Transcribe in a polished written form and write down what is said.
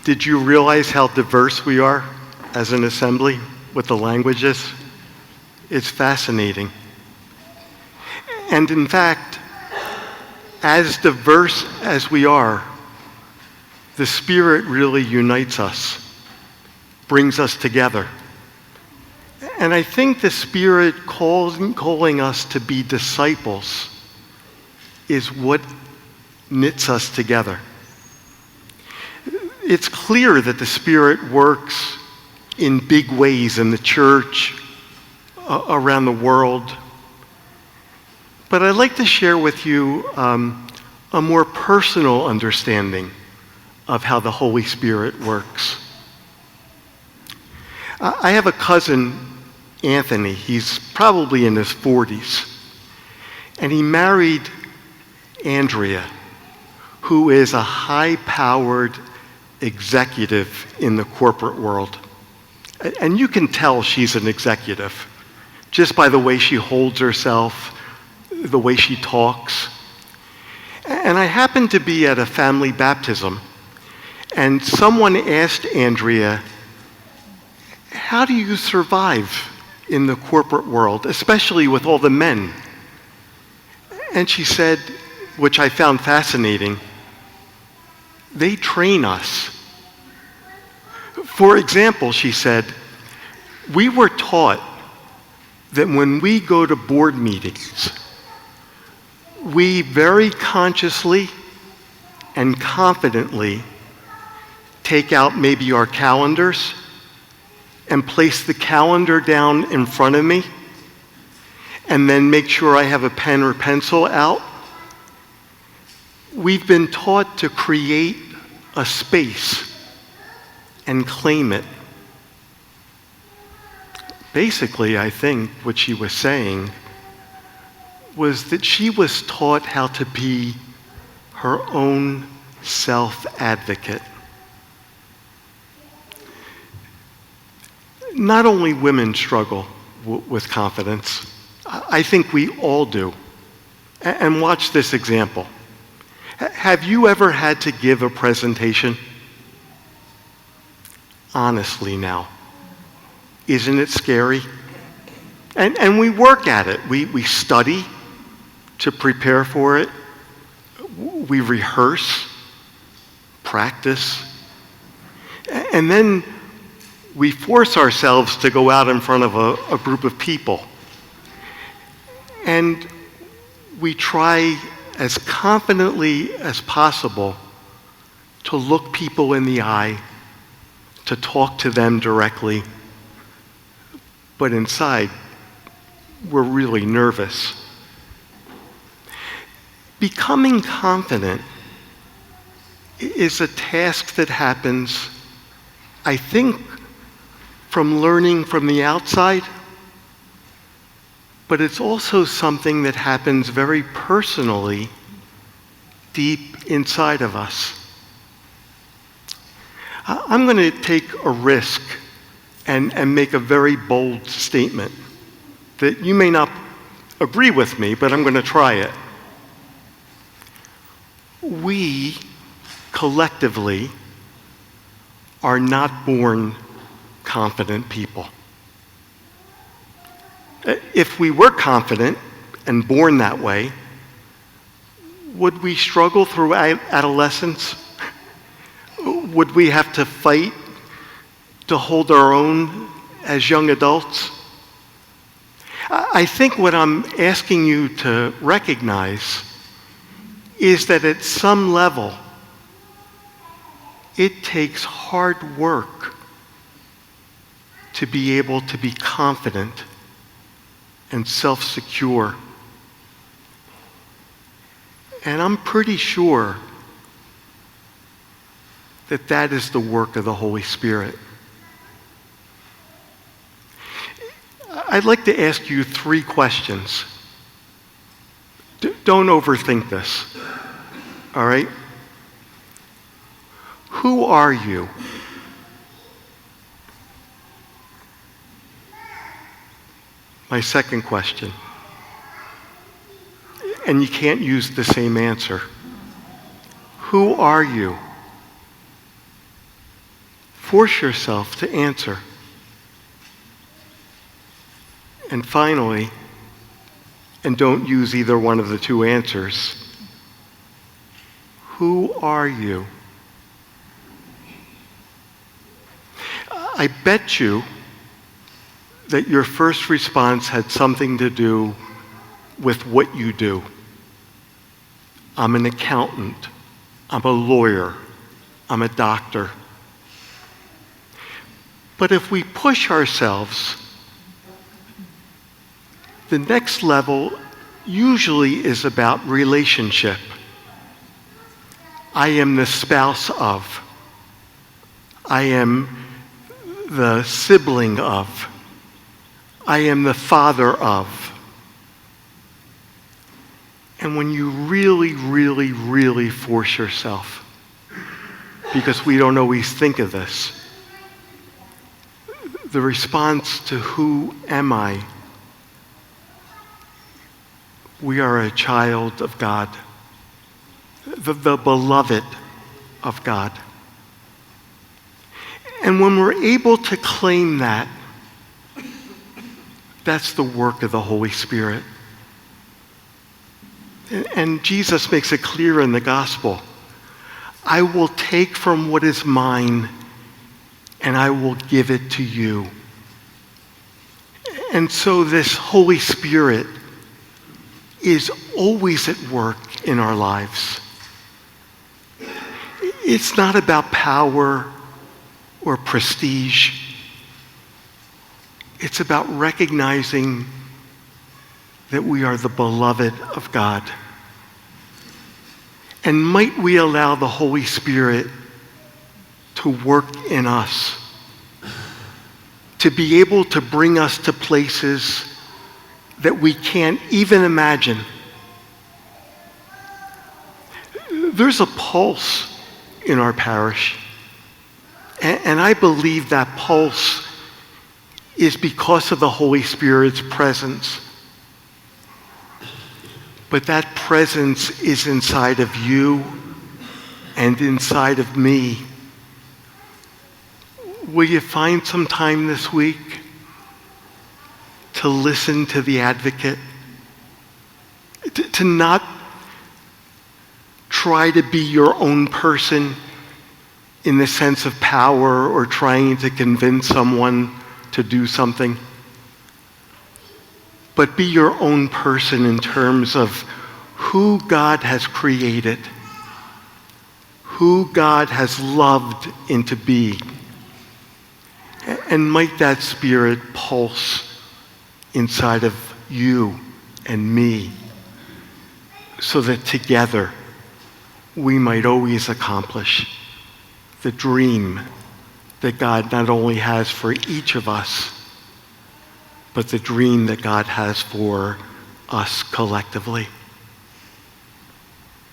Did you realize how diverse we are as an assembly with the languages? It's fascinating. And in fact, as diverse as we are, the Spirit really unites us, brings us together. And I think the Spirit calling us to be disciples is what knits us together. It's clear that the Spirit works in big ways in the church, around the world. But I'd like to share with you a more personal understanding of how the Holy Spirit works. I have a cousin, Anthony. He's probably in his 40s. And he married Andrea, who is a high-powered executive in the corporate world. And you can tell she's an executive just by the way she holds herself, the way she talks. And I happened to be at a family baptism, and someone asked Andrea, how do you survive in the corporate world, especially with all the men? And she said, which I found fascinating, they train us. For example, she said, we were taught that when we go to board meetings, we very consciously and confidently take out maybe our calendars and place the calendar down in front of me, and then make sure I have a pen or pencil out. We've been taught to create a space and claim it. Basically, I think what she was saying was that she was taught how to be her own self-advocate. Not only women struggle with confidence, I think we all do. And watch this example. Have you ever had to give a presentation? Honestly now. Isn't it scary? And we work at it. We study to prepare for it. We rehearse, practice. And then we force ourselves to go out in front of a group of people. And we try as confidently as possible to look people in the eye, to talk to them directly. But inside, we're really nervous. Becoming confident is a task that happens, I think, from learning from the outside, but it's also something that happens very personally deep inside of us. I'm going to take a risk and make a very bold statement that you may not agree with me, but I'm going to try it. We collectively are not born confident people. If we were confident and born that way, would we struggle through adolescence? Would we have to fight to hold our own as young adults? I think what I'm asking you to recognize is that at some level, it takes hard work to be able to be confident and self-secure. And I'm pretty sure that that is the work of the Holy Spirit. I'd like to ask you 3 questions. Don't overthink this, all right? Who are you? My second question, and you can't use the same answer. Who are you? Force yourself to answer. And finally, and don't use either one of the two answers, who are you? I bet you that your first response had something to do with what you do. I'm an accountant. I'm a lawyer. I'm a doctor. But if we push ourselves, the next level usually is about relationship. I am the spouse of. I am the sibling of. I am the father of. And when you really, really, really force yourself, because we don't always think of this, the response to who am I? We are a child of God, the beloved of God. And when we're able to claim that, that's the work of the Holy Spirit. And Jesus makes it clear in the gospel, I will take from what is mine and I will give it to you. And so this Holy Spirit is always at work in our lives. It's not about power or prestige. It's about recognizing that we are the beloved of God. And might we allow the Holy Spirit to work in us, to be able to bring us to places that we can't even imagine. There's a pulse in our parish, and I believe that pulse is because of the Holy Spirit's presence. But that presence is inside of you and inside of me. Will you find some time this week to listen to the advocate? To not try to be your own person in the sense of power or trying to convince someone to do something, but be your own person in terms of who God has created, who God has loved into being. And might that spirit pulse inside of you and me so that together we might always accomplish the dream that God not only has for each of us, but the dream that God has for us collectively.